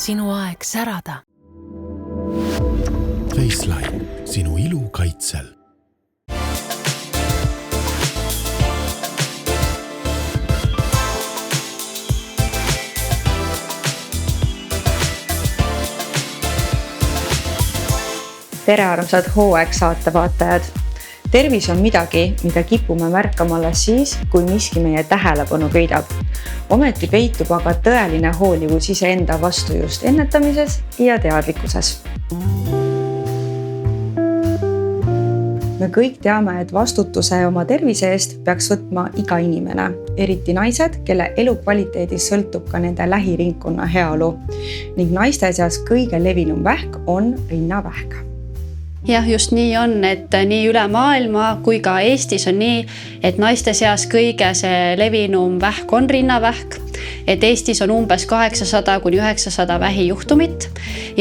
sinu aeg särada. Faceline, sinu ilu kaitsel. Tere armsad hooaeg saate vaatajad. Tervis on midagi, mida kipume märkama alles siis, kui miski meie tähelepanu köidab. Ometi peitub aga tõeline hoolivus iseenda vastu just ennetamises ja teadlikkuses. Me kõik teame, et vastutuse oma tervise eest peaks võtma iga inimene, eriti naised, kelle elukvaliteedis sõltub ka nende lähiringkonna heaolu. Ning naiste seas kõige levinum vähk on rinnavähk. Jah, just nii on, et nii üle maailma kui ka Eestis on nii, et naiste seas kõige see levinum vähk on rinnavähk, et Eestis on umbes 800–900 vähijuhtumit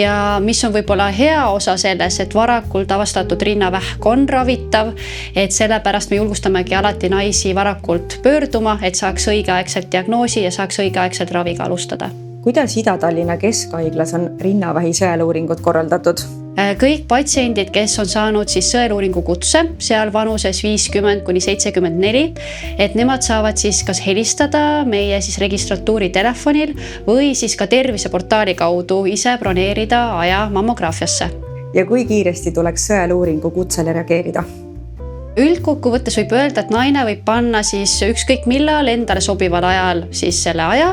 ja mis on võib-olla hea osa selles, et varakult avastatud rinnavähk on ravitav, et sellepärast me julgustamegi alati naisi varakult pöörduma, et saaks õigeaegselt diagnoosi ja saaks õigeaegselt raviga alustada. Kuidas Ida-Tallinna Keskhaiglas on rinnavähi sõeluuringud korraldatud? Kõik patsiendid, kes on saanud siis sõeluuringu kutse, seal vanuses 50–74, et nemad saavad siis kas helistada meie siis registratuuri telefonil või siis ka terviseportaali kaudu ise broneerida aja mammograafiasse. Ja kui kiiresti tuleks sõeluuringu kutsele reageerida? Üldkokkuvõttes võib öelda, et naine võib panna siis ükskõik millal endale sobival ajal siis selle aja,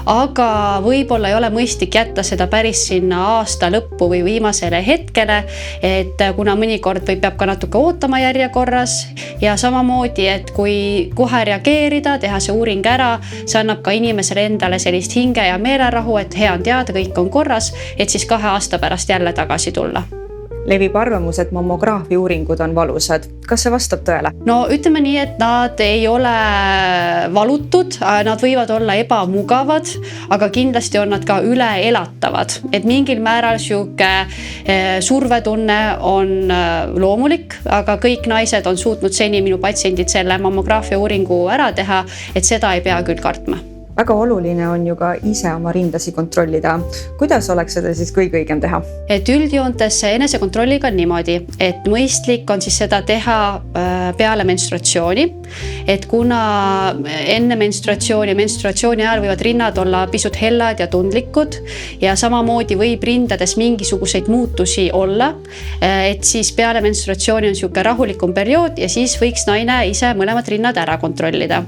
aga võib-olla ei ole mõistlik jätta seda päris sinna aasta lõppu või viimasele hetkele, et kuna mõnikord peab ka natuke ootama järjekorras ja samamoodi, et kui kohe reageerida, teha see uuring ära, see annab ka inimesele endale sellist hinge ja meelerahu, et hea on teada, kõik on korras, et siis 2 aasta pärast jälle tagasi tulla. Levib arvamus, et mammograafi uuringud on valusad. Kas see vastab tõele? No ütleme nii, et nad ei ole valutud, nad võivad olla ebamugavad, aga kindlasti on nad ka üle elatavad. Et mingil määral siuke survetunne on loomulik, aga kõik naised on suutnud seni minu patsiendid selle mammograafia uuringu ära teha, et seda ei pea küll kartma. Väga oluline on ju ka ise oma rindasi kontrollida. Kuidas oleks seda siis kõige õigem teha? Et üldjoontes enesekontrolliga on niimoodi, et mõistlik on siis seda teha peale menstruatsiooni, et kuna enne menstruatsiooni ja menstruatsiooni ajal võivad rinnad olla pisut hellad ja tundlikud ja samamoodi võib rindades mingisuguseid muutusi olla, et siis peale menstruatsiooni on siuke rahulikum periood ja siis võiks naine ise mõlemad rinnad ära kontrollida.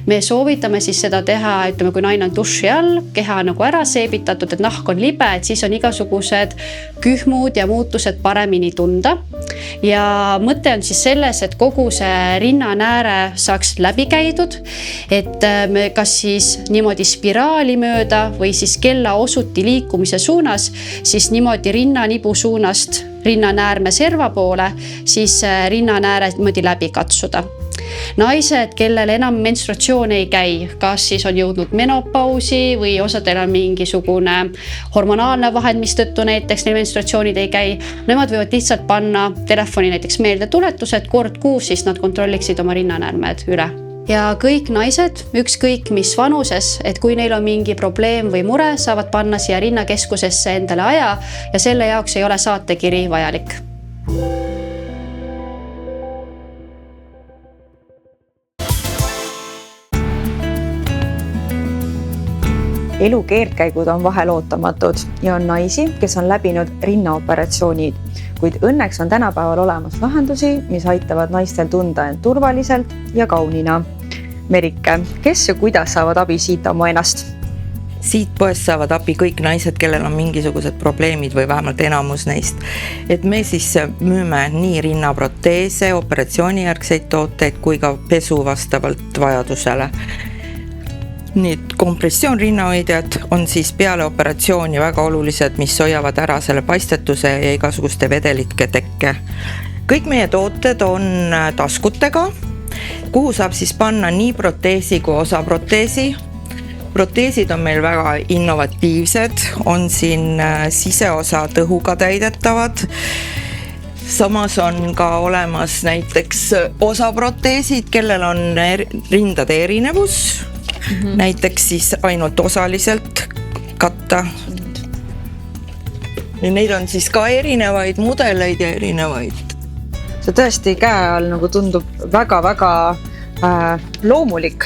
Me soovitame siis seda teha, ütleme, kui naine on duši all, keha nagu ära seebitatud, et nahk on libe, et siis on igasugused kühmud ja muutused paremini tunda. Ja mõte on siis selles, et kogu see rinnanääre saaks läbi käidud, et me kas siis niimoodi spiraali mööda või siis kella osuti liikumise suunas, siis niimoodi rinnanibu suunast rinnanäärme serva poole, siis rinnanääre niimoodi läbi katsuda. Naised, kellel enam menstruatsioon ei käi, kas siis on jõudnud menopausi või osadel on mingisugune hormonaalne vahend, mis tõttu näiteks neil menstruatsioonid ei käi, nemad võivad lihtsalt panna telefoni näiteks meeldetuletused, kord kuus siis nad kontrolliksid oma rinnanäärmed üle. Ja kõik naised, ükskõik mis vanuses, et kui neil on mingi probleem või mure, saavad panna siia rinnakeskusesse endale aja ja selle jaoks ei ole saatekiri vajalik. Elu keerdkäigud on vahel ootamatud ja on naisi, kes on läbinud rinnaoperatsioonid, kuid õnneks on tänapäeval olemas lahendusi, mis aitavad naistel tunda end turvaliselt ja kaunina. Merike, kes ja kuidas saavad abi siita oma ennast? Siit poest saavad abi kõik naised, kellel on mingisugused probleemid või vähemalt enamus neist. Et me siis müüme nii rinnaproteese, operatsioonijärgseid tooteid kui ka pesu vastavalt vajadusele. Nüüd kompressioon rinnahoidjad on siis peale operatsiooni väga olulised, mis hoiavad ära selle paistetuse ja igasuguste vedelike tekke. Kõik meie tooted on taskutega, kuhu saab siis panna nii proteesi kui osa proteesi. Proteesid on meil väga innovatiivsed, on siin siseosa tõhuga täidetavad. Samas on ka olemas näiteks osaproteesid, kellel on rindade erinevus. Näiteks siis ainult osaliselt katta ja neid on siis ka erinevaid mudeleid ja erinevaid. See tõesti käe all nagu tundub väga-väga loomulik.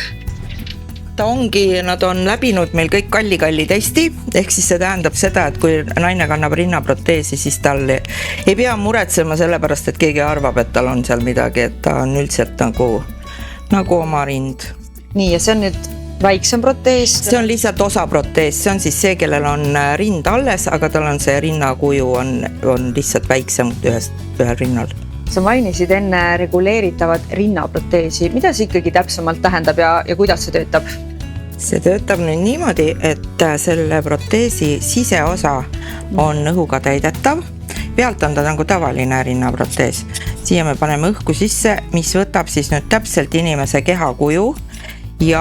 Ta ongi, nad on läbinud meil kõik kalli testi, ehk siis see tähendab seda, et kui naine kannab rinnaproteesi, siis tal ei pea muretsema selle pärast, et keegi arvab, et tal on seal midagi, et ta on üldiselt nagu oma rind. Nii, ja see on nüüd väiksem protees? See on lihtsalt osa protees, see on siis see, kellel on rind alles, aga tal on see rinnakuju on lihtsalt väiksem ühel rinnal. Sa mainisid enne reguleeritavat rinnaproteesi. Mida see ikkagi täpsemalt tähendab ja kuidas see töötab? See töötab nüüd niimoodi, et selle proteesi siseosa on õhuga täidetav. Pealt on ta nagu tavaline rinnaprotees. Siia me paneme õhku sisse, mis võtab siis nüüd täpselt inimese kehakuju ja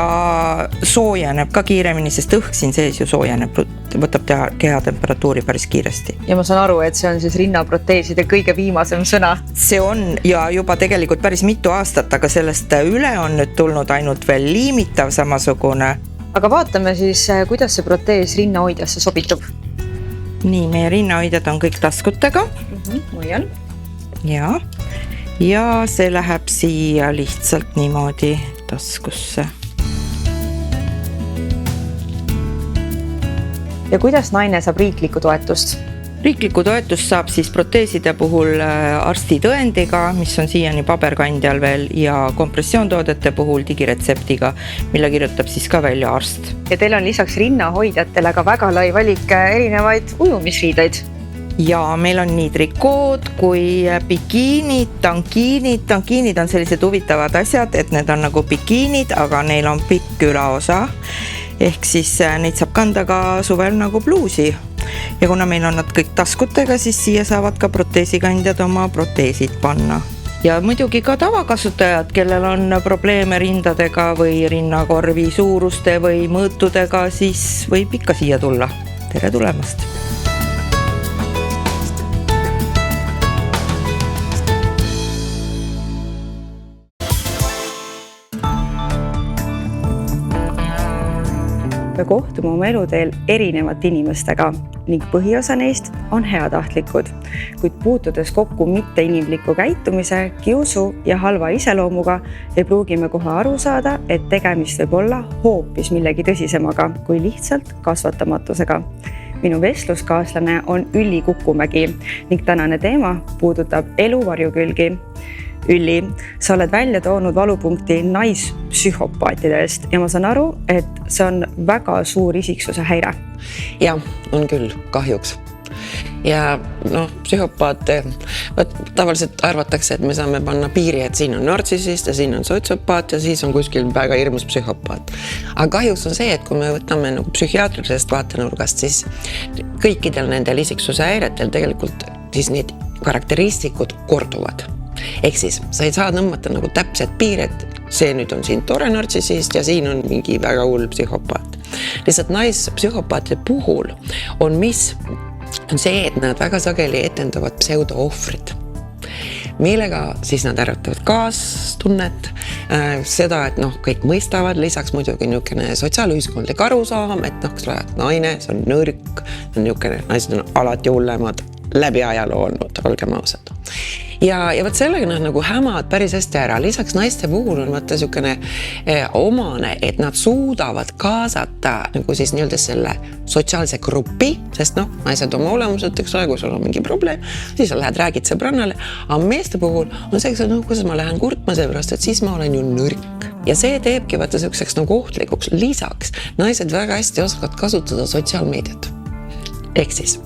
soojeneb ka kiiremini, sest õhk siin sees ju soojeneb, võtab keha temperatuuri päris kiiresti. Ja ma saan aru, et see on siis rinnaproteeside kõige viimasem sõna. See on ja juba tegelikult päris mitu aastat, aga sellest üle on nüüd tulnud ainult veel liimitav samasugune. Aga vaatame siis, kuidas see protees rinnahoidjasse sobitub. Nii, meie rinnahoidjad on kõik taskutega. Hoian. Ja see läheb siia lihtsalt niimoodi taskusse. Ja kuidas naine saab riiklikku toetust? Riiklikku toetust saab siis proteeside puhul arsti tõendiga, mis on siiani paberkandjal veel, ja kompressioontoodete puhul digiretseptiga, mille kirjutab siis ka välja arst. Ja teil on lisaks rinnahoidjatele ka väga lai valik erinevaid ujumisriideid. Ja meil on nii trikood kui bikiinid, tankiinid. Tankiinid on sellised huvitavad asjad, et need on nagu bikiinid, aga neil on pikk ülaosa. Ehk siis neid saab kanda ka suvel nagu bluusi. Ja kuna meil on nad kõik taskutega, siis siia saavad ka proteesikandjad oma proteesid panna. Ja muidugi ka tavakasutajad, kellel on probleeme rindadega või rinnakorvi suuruste või mõõtudega, siis võib ikka siia tulla. Tere tulemast! Me kohtume oma eluteel erinevate inimestega ning põhiosa neist on heatahtlikud, kuid puutudes kokku mitteinimliku käitumise, kiusu ja halva iseloomuga ei pruugime kohe aru saada, et tegemist võib olla hoopis millegi tõsisemaga kui lihtsalt kasvatamatusega. Minu vestluskaaslane on Ülli Kukumägi ning tänane teema puudutab elu varjukülgi. Ülli, sa oled välja toonud valupunkti naispsühhopaatidest ja ma saan aru, et see on väga suur isiksuse häire. Ja, on küll, kahjuks. Ja psühhopaate, tavaliselt arvatakse, et me saame panna piiri, et siin on nartsissist ja siin on sotsiopaat ja siis on kuskil väga hirmus psühhopaat. Aga kahjuks on see, et kui me võtame nagu psühhiaatrilisest vaatenurgast, siis kõikidel nendel isiksuse häiretel tegelikult siis need karakteristikud korduvad. Ehk siis sa ei saa tõmmata nagu täpset piiret, see nüüd on siin tore nartsissist ja siin on mingi väga hull psühhopaat. Lihtsalt naispsühhopaatide puhul on see, et nad väga sageli etendavad pseudo-ohvrid, millega siis nad äratavad kaastunnet, seda, et kõik mõistavad, lisaks muidugi niisugune sotsiaalühiskondlik arusaam, et naine, see on nõrk, naised on alati hullemad, läbi ajaloo olnud, olgem ausad. Ja võt sellega nad nagu hämavad päris hästi ära. Lisaks naiste puhul on võtta niisugune omane, et nad suudavad kaasata nagu siis nii-öelda selle sotsiaalse grupi, sest naised oma olemuselt, eks ole, kui sul on mingi probleem, siis sa lähed, räägid sõbrannale, aga meeste puhul on see, kuidas ma lähen kurtma seepärast, et siis ma olen ju nõrk. Ja see teebki võtta niisuguseks nagu ohtlikuks. Lisaks naised väga hästi oskavad kasutada sotsiaalmeediat. Ehk siis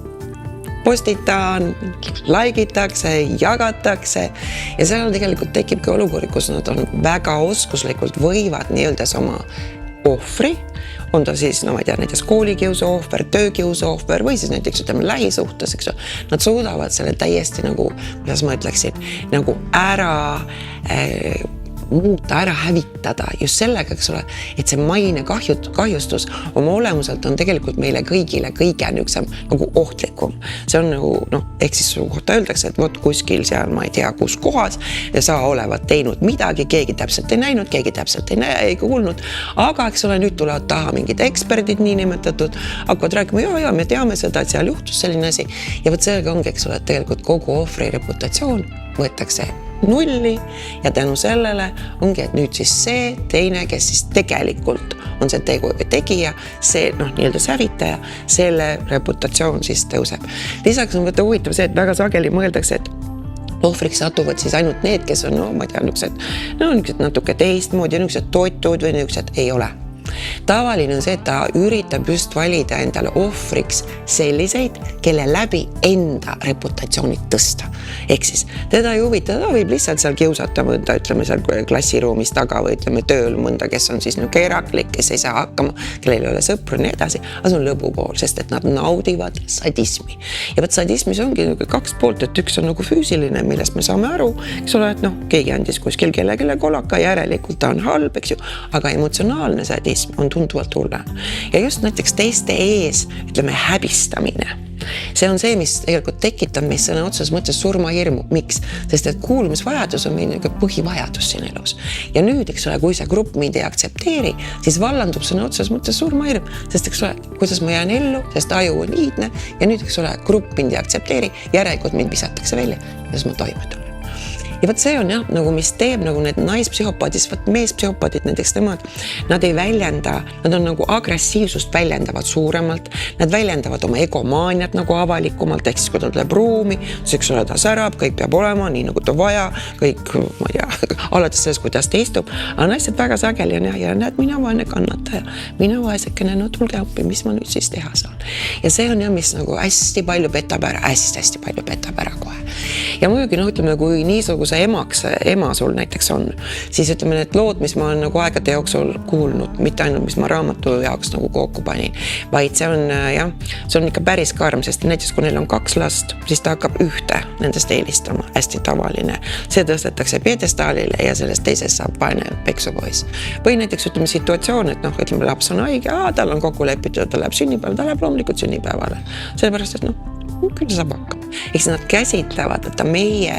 postitaan, laikitakse, jagatakse ja seal tegelikult tekibki olukord, kus nad on väga oskuslikult võivad nii-öelda oma ohvri, on ta siis, ma ei tea, näiteks koolikiusu ohver, töökiusu ohver või siis näiteks lähisuhtes, eks ju. Nad suudavad selle täiesti nagu, kuidas ma ütleksin, nagu ära muuta, ära hävitada just sellega, eks ole, et see maine kahjustus oma olemuselt on tegelikult meile kõigile kõige niisem nagu ohtlikum. See on nagu, ehk siis su kohta öeldakse, et vot kuskil seal, ma ei tea, kus kohas ja sa olevat teinud midagi, keegi täpselt ei näinud, keegi täpselt ei kuulnud, aga eks ole, nüüd tulevad taha mingid eksperdid, nii nimetatud, hakkavad rääkima, ja me teame seda, et seal juhtus selline asi ja võt sellega ongi, eks ole, et tegelikult kogu ohvri reputatsioon võetakse nulli ja tänu sellele ongi, et nüüd siis see teine, kes siis tegelikult on see tegija, see nii-öelda sävitaja, selle reputatsioon siis tõuseb. Lisaks on võtta huvitav see, et väga sageli mõeldakse, et ohvriks satuvad siis ainult need, kes on, ma ei tea, niisugused natuke teistmoodi, niisugused toitud või niisugused ei ole. Tavaline on see, et ta üritab just valida endale ohvriks selliseid, kelle läbi enda reputatsioonid tõsta. Ehk siis teda ei huvita, ta võib lihtsalt seal kiusata mõnda, ütleme seal klassiruumis taga või ütleme tööl mõnda, kes on siis niisugune eraklik, kes ei saa hakkama, kellel ei ole sõpru ja nii edasi, aga see on lõbupool, sest et nad naudivad sadismi. Ja võt sadismis ongi kaks poolt, et üks on nagu füüsiline, millest me saame aru, eks ole, et keegi andis kuskil kellelegi kolaka, järelikult ta on halb, eks ju, aga emotsionaalne sadism on tunduvalt hullem. Ja just näiteks teiste ees, ütleme, häbistamine. See on see, mis tegelikult tekitab meis sõna otseses mõttes surmahirmu. Miks? Sest et kuulumisvajadus on meil põhivajadus siin elus. Ja nüüd, eks ole, kui see grupp mind ei aktsepteeri, siis vallandub sõna otseses mõttes surmahirm. Sest eks ole, kuidas ma jään ellu, sest aju on iidne ja nüüd, eks ole, grupp mind ei aktsepteeri, järelikult mind visatakse välja, kuidas ma toime tulen. Ja võt see on jah, nagu mis teeb nagu need naispsühhopaadid, võt meespsühhopaadid näiteks nemad, nad ei väljenda, nad on nagu agressiivsust väljendavad suuremalt, nad väljendavad oma egomaaniat nagu avalikumalt, ehk siis kui ta tuleb ruumi, siis eks ole ta särab, kõik peab olema nii nagu ta vaja, kõik, ma ei tea, alates sellest, kuidas ta istub, aga naised väga sageli on ja näed, mina vaene kannataja, mina vaesekene, tulge appi, mis ma nüüd siis teha saan. Ja see on jah, mis nagu hästi palju petab ära, hästi palju petab ära kohe. Ja muidugi, ütleme, kui niisuguse ema sul näiteks on, siis ütleme, need lood, mis ma olen nagu aegade jooksul kuulnud, mitte ainult, mis ma raamatu jaoks nagu kokku panin, vaid see on jah, see on ikka päris karm, sest näiteks kui neil on 2 last, siis ta hakkab ühte nendest eelistama, hästi tavaline. See tõstetakse piedestaalile ja sellest teisest saab vaene peksupoiss. Või näiteks ütleme situatsioon, et ütleme, laps on haige, tal on kokku lepitud, ta läheb sünnipäeval, ta läheb loomulikult sünnipäevale. Sellepärast, et küll saab hakkama. Eks nad käsitlevad, et meie,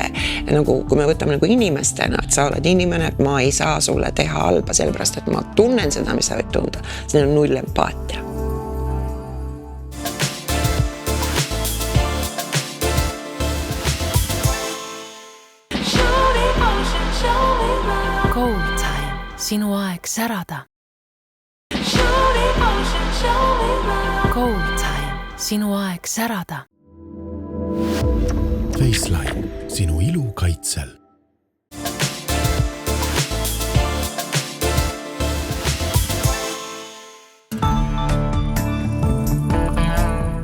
nagu, kui me võtame nagu inimestena, et sa oled inimene, et ma ei saa sulle teha halba, sellepärast, et ma tunnen seda, mis sa võid tunda. See on null empaatia. Gold Time, sinu aeg särada. Gold Time, sinu aeg särada. Faceline, sinu ilu kaitsel.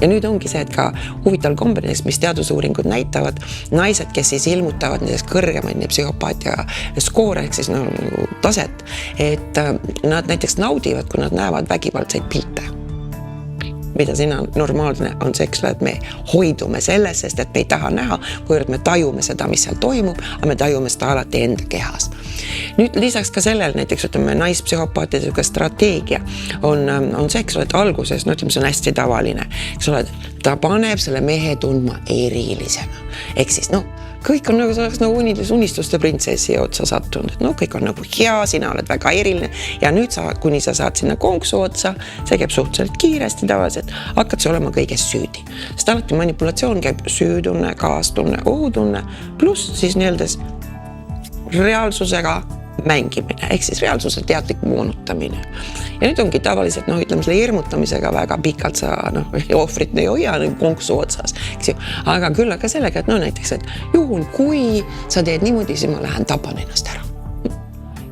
Ja nüüd ongi see, et ka huvitaval kombineks, mis teadusuuringud näitavad, naised, kes siis ilmutavad nendest kõrgemaid psühhopaatia skoore, ehk siis nagu taset, et nad näiteks naudivad, kui nad näevad vägivaldseid pilte. Mida sina normaalne on see, et me hoidume selles, sest et me ei taha näha, kuivõrd me tajume seda, mis seal toimub, aga me tajume seda alati enda kehas. Nüüd lisaks ka sellel näiteks, ütleme, naispsühhopaatide strateegia on see, et alguses, ütleme, see on hästi tavaline, ta paneb selle mehe tundma erilisena. Ehk siis, kõik on nagu unistuste printsessi otsa sattunud, et kõik on nagu hea, sina oled väga eriline ja nüüd kuni sa saad sinna konksu otsa, see käib suhteliselt kiiresti tavaliselt, hakkad sa olema kõiges süüdi. Sest alati manipulatsioon käib süütunne, kaastunne, ohutunne, pluss siis nii-öelda reaalsusega mängimine, ehk siis reaalsuse teadlik moonutamine. Ja nüüd ongi tavaliselt, ütleme selle hirmutamisega väga pikalt sa ohvrit ei hoia konksu otsas, eks ju. Aga küll aga sellega, et näiteks, et juhul kui sa teed niimoodi, siis ma lähen tapan ennast ära.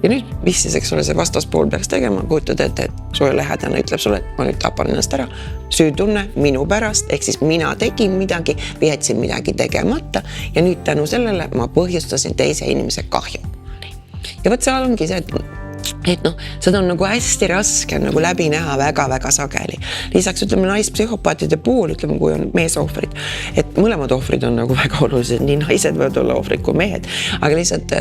Ja nüüd, mis siis, eks ole, see vastaspool peaks tegema, kujutad ette, et su lähedane ütleb sulle, et ma nüüd tapan ennast ära, süütunne minu pärast, ehk siis mina tegin midagi või jätsin midagi tegemata ja nüüd tänu sellele ma põhjustasin teise inimese kahju. Ja võt seal ongi see, et et noh, seda on nagu hästi raske nagu läbi näha väga-väga sageli. Lisaks ütleme naispsühhopaatide puhul, ütleme kui on meesohvrid, et mõlemad ohvrid on nagu väga olulised, nii naised võivad olla ohvrid kui mehed, aga lihtsalt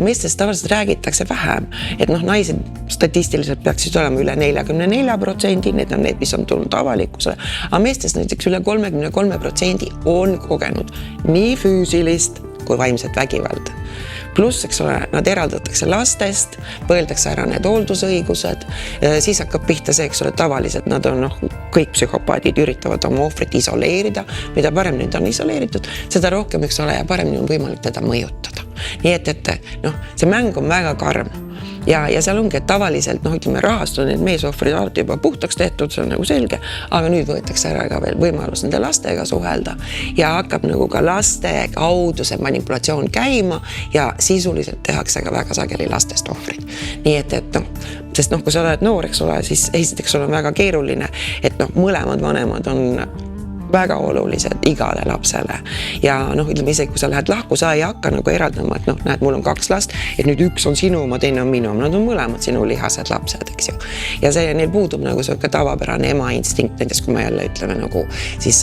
meestest tavaliselt räägitakse vähem, et noh, naised statistiliselt peaksid olema üle 44%, need on need, mis on tulnud avalikkusele, aga meestest näiteks üle 33% on kogenud nii füüsilist kui vaimset vägivalda. Pluss, eks ole, nad eraldatakse lastest, põeldakse ära need hooldusõigused, siis hakkab pihta see, eks ole, tavaliselt nad on, kõik psühhopaadid üritavad oma ohvrit isoleerida, mida paremini ta on isoleeritud, seda rohkem, eks ole, ja paremini on võimalik teda mõjutada. Nii et see mäng on väga karm. Ja seal ongi, et tavaliselt, ütleme, rahast on need meesohvrid alati juba puhtaks tehtud, see on nagu selge, aga nüüd võetakse ära ka veel võimalus nende lastega suhelda ja hakkab nagu ka laste kaudu see manipulatsioon käima ja sisuliselt tehakse ka väga sageli lastest ohvrid. Nii et sest kui sa oled noor, eks ole, siis esiteks on väga keeruline, et mõlemad vanemad on väga olulised igale lapsele ja ütleme isegi, kui sa lähed lahku, sa ei hakka nagu eraldama, et näed, mul on 2 last, et nüüd üks on sinu oma, teine on minu, nad on mõlemad sinu lihased lapsed, eks ju. Ja see neil puudub nagu selline tavapärane ema instinkt, näiteks kui me jälle ütleme nagu siis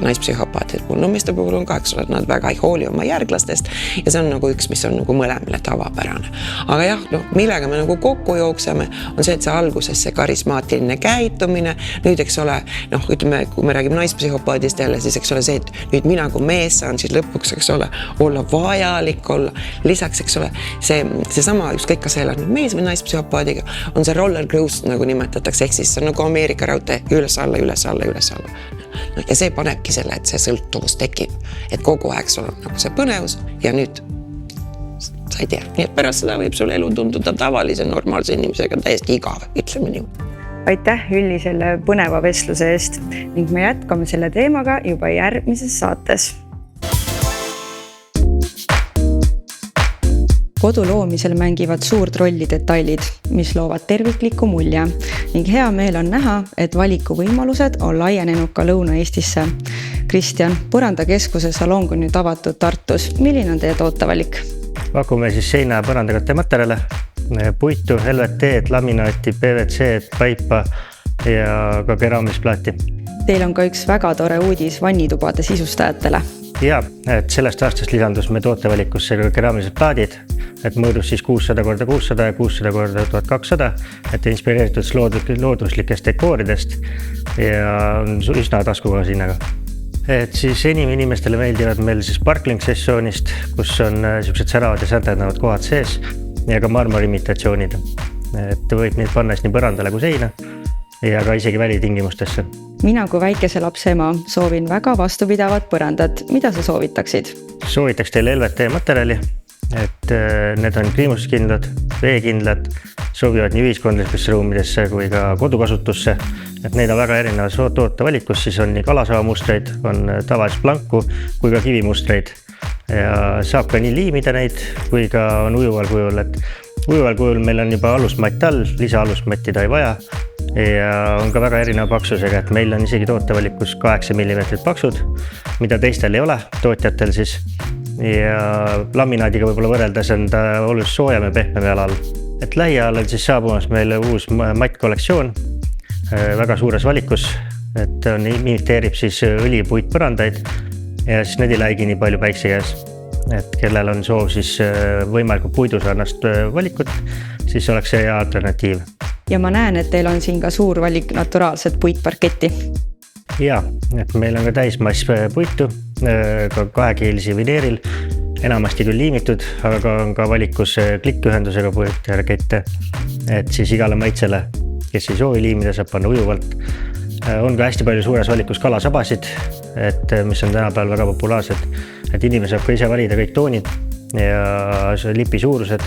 naispsühhopaatid puhul, meeste puhul on ka, eks ole, nad väga ei hooli oma järglastest ja see on nagu üks, mis on nagu mõlemile tavapärane. Aga jah, millega me nagu kokku jookseme, on see, et see alguses see karismaatiline käitumine, nüüd, eks ole, ütleme, kui me räägime psühhopaadist jälle, siis eks ole see, et nüüd mina kui mees saan siis lõpuks, eks ole, olla vajalik olla. Lisaks, eks ole, see sama, ükskõik kas see elab nüüd mees või naispsühhopaadiga, on see roller cruise, nagu nimetatakse, ehk siis see on nagu Ameerika raudtee üles-alla, üles-alla, üles-alla. Ja see panebki selle, et see sõltuvus tekib, et kogu aeg sul on nagu see põnevus ja nüüd sa ei tea. Nii et pärast seda võib sul elu tunduda tavalise, normaalse inimesega täiesti igav, ütleme nii. Aitäh Ülli selle põneva vestluse eest ning me jätkame selle teemaga juba järgmises saates. Kodu loomisel mängivad suurt rolli detailid, mis loovad tervikliku mulje ning hea meel on näha, et valikuvõimalused on laienenud ka Lõuna-Eestisse. Kristjan, Põrandakeskuse salong on nüüd avatud Tartus. Milline on teie tootevalik? Pakume siis seina ja põrandakatte materjale, puitu, LVT-d, laminaati, PVC-d, paipa ja ka keraamisplaati. Teil on ka üks väga tore uudis vannitubade sisustajatele. Ja, et sellest aastast lisandus me tootevalikusse ka keraamilised plaadid, et mõõdus siis 600x600 ja 600x1200, et inspireeritud looduslikest dekooridest ja on üsna taskukohase hinnaga. Et siis enim inimestele meeldivad meil siis sparkling sessioonist, kus on sellised säravad ja särdendavad kohad sees ja ka marmorimitatsioonid. Et võib neid panna nii põrandale kui seina ja ka isegi välitingimustesse. Mina kui väikese lapse ema soovin väga vastupidavat põrandat. Mida sa soovitaksid? Soovitaks teile LVT materjali, et need on kriimuskindlad, veekindlad, sobivad nii ühiskondlikesse ruumidesse kui ka kodukasutusse. Et neid on väga erinevas tootevalikus, siis on nii kalasavamustreid, on tavalist planku kui ka kivimustreid. Ja saab ka nii liimida neid, kui ka on ujuval kujul, et ujuval kujul meil on juba alusmatt all, lisa alusmatti ta ei vaja ja on ka väga erineva paksusega, et meil on isegi tootevalikus 8 mm paksud, mida teistel ei ole, tootjatel siis ja laminaadiga võib-olla võrreldes on ta oluliselt soojem ja pehmem jalal. Et lähiajal on siis saabumas meile uus mattkollektsioon väga suures valikus, et on imiteerib siis õlipuitpõrandaid ja siis need ei läigi nii palju päikse käes, et kellel on soov siis võimalikult puidusarnast valikut, siis oleks see hea alternatiiv. Ja ma näen, et teil on siin ka suur valik naturaalset puitparketti. Ja, et meil on ka täismass puitu, ka kahekeelisi vineeril, enamasti küll liimitud, aga on ka valikus klikkühendusega puitparkette, et siis igale maitsele, kes ei soovi liimida, saab panna ujuvalt. On ka hästi palju suures valikus kalasabasid, et mis on tänapäeval väga populaarsed, et inimene saab ka ise valida kõik toonid ja lipi suurused,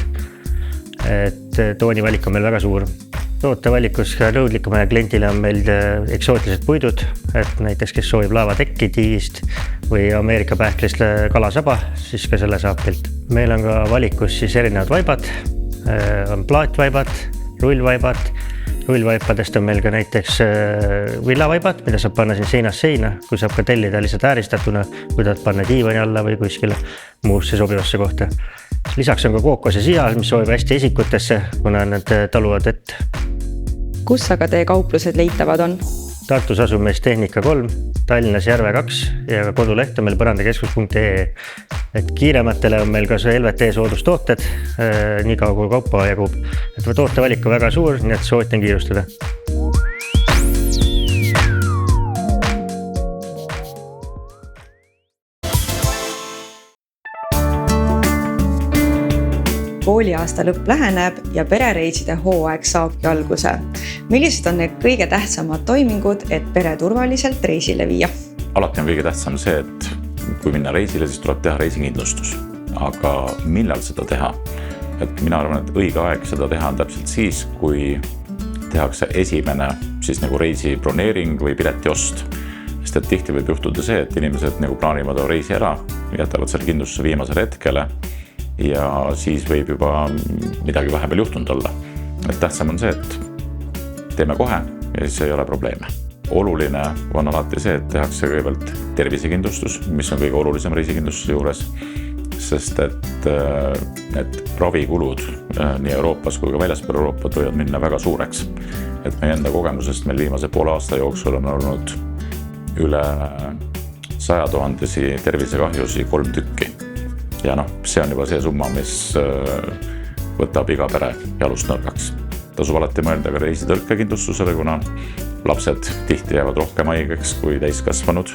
et toonivalik on meil väga suur. Tootevalikus ka nõudlikumale klientile on meil eksootilised puidud, et näiteks kes soovib laevatekki, tiigist või Ameerika pähklist kalasaba, siis ka selle saab pilt. Meil on ka valikus siis erinevad vaibad, on plaatvaibad, rullvaibad, Nullvaipadest on meil ka näiteks villavaibad, mida saab panna siin seinast seina, kui saab ka tellida lihtsalt ääristatuna, kui tahad panna diivani alla või kuskile muusse sobivasse kohta. Lisaks on ka kookose siia, mis sobib hästi esikutesse, kuna nad taluvad vett. Kus aga teie kauplused leitavad on? Tartus asub meist Tehnika 3, Tallinnas Järve 2 ja ka koduleht on meil põrandakeskus.ee. Et kiirematele on meil ka see LVT soodustooted, nii kaua kui kaupa jagub. Et toote valik on väga suur, nii et soovitan kiirustada. Kooliaasta lõpp läheneb ja perereiside hooaeg saabki alguse. Millised on need kõige tähtsamad toimingud, et pere turvaliselt reisile viia? Alati on kõige tähtsam see, et kui minna reisile, siis tuleb teha reisikindlustus. Aga millal seda teha? Et mina arvan, et õige aeg seda teha on täpselt siis, kui tehakse esimene siis nagu reisi broneering või piletiost. Sest et tihti võib juhtuda see, et inimesed nagu plaanivad reisi ära, jätavad seal kindlustuse viimasele hetkele ja siis võib juba midagi vahepeal juhtunud olla. Et tähtsam on see, et teeme kohe ja siis ei ole probleeme. Oluline on alati see, et tehakse kõigepealt tervisekindlustus, mis on kõige olulisem reisikindlustuse juures, sest et need ravikulud nii Euroopas kui ka väljaspool Euroopat võivad minna väga suureks. Et meie enda kogemusest meil viimase poole aasta jooksul on olnud üle 100 000 tervisekahjusi 3 tükki. Ja see on juba see summa, mis võtab iga pere jalust nõrgaks. Tasub alati mõelda ka reisitõrkekindlustusele, kuna lapsed tihti jäävad rohkem haigeks kui täiskasvanud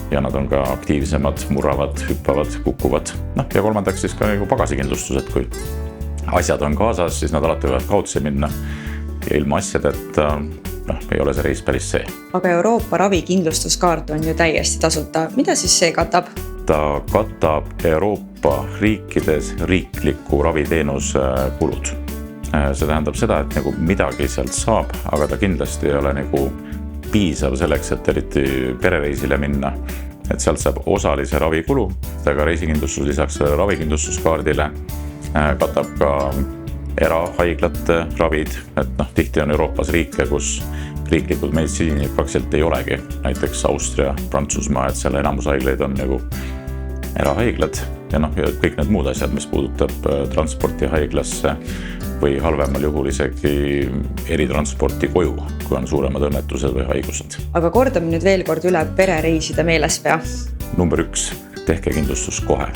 ja nad on ka aktiivsemad, murravad, hüppavad, kukuvad. Ja kolmandaks siis ka pagasikindlustus, et kui asjad on kaasas, siis nad alati võivad kaotsi minna ja ilma asjadeta ei ole see reis päris see. Aga Euroopa ravikindlustuskaart on ju täiesti tasuta. Mida siis see katab? Ta katab Euroopa riikides riikliku raviteenuse kulud. See tähendab seda, et nagu midagi sealt saab, aga ta kindlasti ei ole nagu piisav selleks, et eriti perereisile minna. Et sealt saab osalise ravikulu, aga reisikindlustus lisaks ravikindlustuskaardile katab ka erahaiglate ravid, et tihti on Euroopas riike, kus riiklikud meditsiinid praktiliselt ei olegi, näiteks Austria, Prantsusmaa, et seal enamus haigleid on nagu erahaiglad ja kõik need muud asjad, mis puudutab transporti haiglasse või halvemal juhul isegi eritransporti koju, kui on suuremad õnnetused või haigused. Aga kordame nüüd veel kord üle perereiside meelespea. Number 1, tehke kindlustus kohe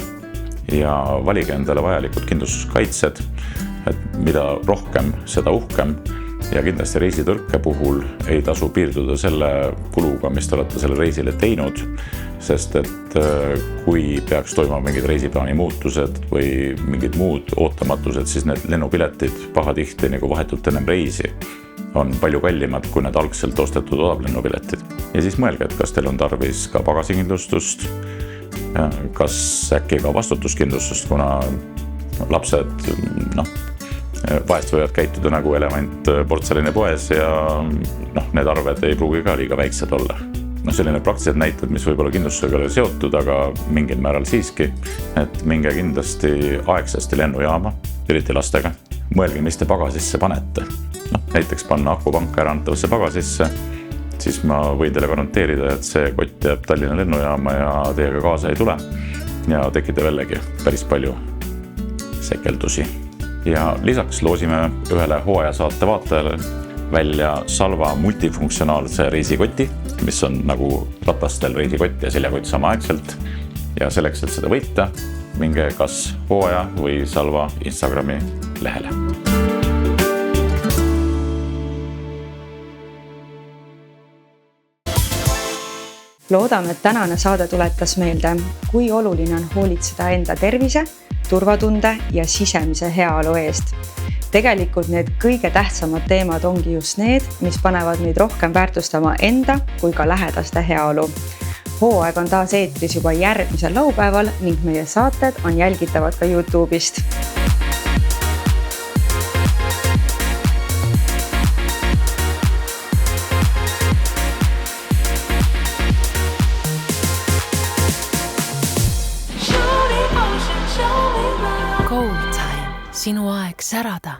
ja valige endale vajalikud kindlustuskaitsed, et mida rohkem, seda uhkem. Ja kindlasti reisitõrke puhul ei tasu piirduda selle kuluga, mis te olete selle reisile teinud, sest et kui peaks toimuma mingid reisiplaani muutused või mingid muud ootamatused, siis need lennupiletid pahatihti nagu vahetult ennem reisi on palju kallimad kui need algselt ostetud odavlennupiletid. Ja siis mõelge, et kas teil on tarvis ka pagasikindlustust, kas äkki ka vastutuskindlustust, kuna lapsed vahest võivad käituda nagu elevant portselini poes ja need arved ei pruugi ka liiga väiksed olla. Selline praktilised näited, mis võib olla kindlustusega ole seotud, aga mingil määral siiski, et minge kindlasti aegsasti lennujaama, eriti lastega. Mõelge, mis te pagasisse panete. Näiteks panna akupanka äraantavasse pagasisse, siis ma võin teile garanteerida, et see kott jääb Tallinna lennujaama ja teiega kaasa ei tule ja tekite vällegi päris palju sekeldusi. Ja lisaks loosime ühele hooajasaate vaatajale välja Salva multifunktsionaalse reisikoti, mis on nagu ratastel reisikott ja seljakott samaaegselt. Ja selleks, et seda võita, minge kas hooaja või Salva Instagrami lehele. Loodame, et tänane saade tuletas meelde, kui oluline on hoolitseda enda tervise, turvatunde ja sisemise heaolu eest. Tegelikult need kõige tähtsamad teemad ongi just need, mis panevad meid rohkem väärtustama enda kui ka lähedaste heaolu. Hooaeg on taas eetris juba järgmisel laupäeval ning meie saated on jälgitavad ka YouTube'ist. Gold Time, sinu aeg särada.